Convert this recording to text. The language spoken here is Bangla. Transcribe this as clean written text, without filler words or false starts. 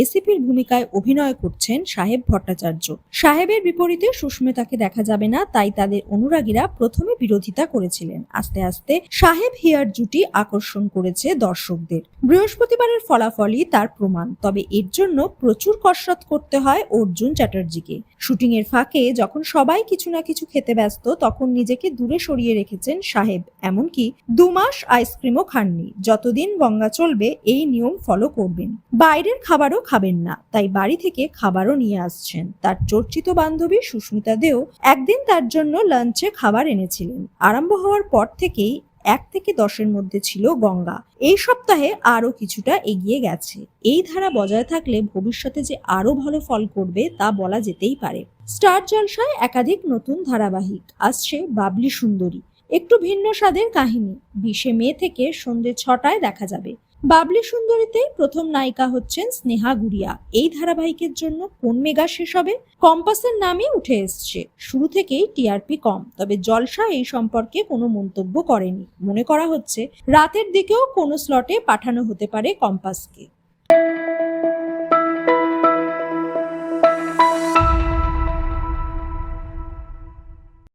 এসিপির ভূমিকায় অভিনয় করছেন সাহেব ভট্টাচার্য। সাহেবের বিপরীতে সুস্মিতাকে দেখা যাবে না, তাই তাদের অনুরাগীরা প্রথমে বিরোধিতা করেছিলেন। আস্তে আস্তে সাহেব হিয়ার জুটি আকর্ষণ করেছে দর্শকদের। বৃহস্পতিবারের ফলাফলই তার প্রমাণ। তবে এর জন্য প্রচুর কসরত করতে হয় অর্জুন চ্যাটার্জিকে। শুটিং এর ফাঁকে যখন সবাই কিছু না কিছু খেতে ব্যস্ত, তখন নিজেকে দূরে সরিয়ে রেখেছেন সাহেব। এমনকি 2 মাস আইসক্রিমও খাননি। যতদিন গঙ্গা চলবে এই নিয়ম ফলো করবেন। বাইরের খাবারও খাবেন না, তাই বাড়ি থেকে খাবারও নিয়ে আসছেন। তার চর্চিত বান্ধবী সুস্মিতা দেও একদিন তার জন্য লাঞ্চে খাবার এনেছিলেন। আরম্ভ হওয়ার পর থেকেই 1 থেকে 10-এর মধ্যে ছিল গঙ্গা। এই সপ্তাহে আরো কিছুটা এগিয়ে গেছে। এই ধারা বজায় থাকলে ভবিষ্যতে যে আরো ভালো ফল করবে তা বলা যেতেই পারে। স্টার জলসায় একাধিক নতুন ধারাবাহিক আসছে। বাবলি সুন্দরী একটু ভিন্ন স্বাদের কাহিনী। 20 মে থেকে সন্ধ্যে 6টায় দেখা যাবে। বাবলি সুন্দরীতে প্রথম নায়িকা হচ্ছেন স্নেহা গুড়িয়া। এই ধারাবাহিকের জন্য কোন মেগা শেষ হবে? কম্পাসের নামই উঠে এসছে। শুরু থেকেই টিআরপি কম, তবে জলসা এই সম্পর্কে কোনো মন্তব্য করেনি। মনে করা হচ্ছে রাতের দিকেও কোনো স্লটে পাঠানো হতে পারে কম্পাসকে।